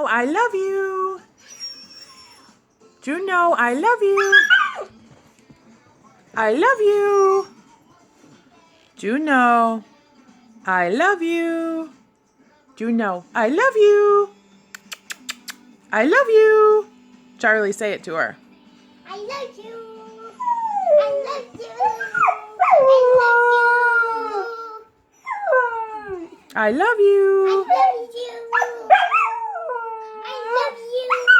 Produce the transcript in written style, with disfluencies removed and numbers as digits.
Juno, I love you. Juno, I love you. I love you. Juno, I love you. Juno, I love you. I love you. Charlie, say it to her. I love you. I love you. I love you. I love you. I love you. I love you.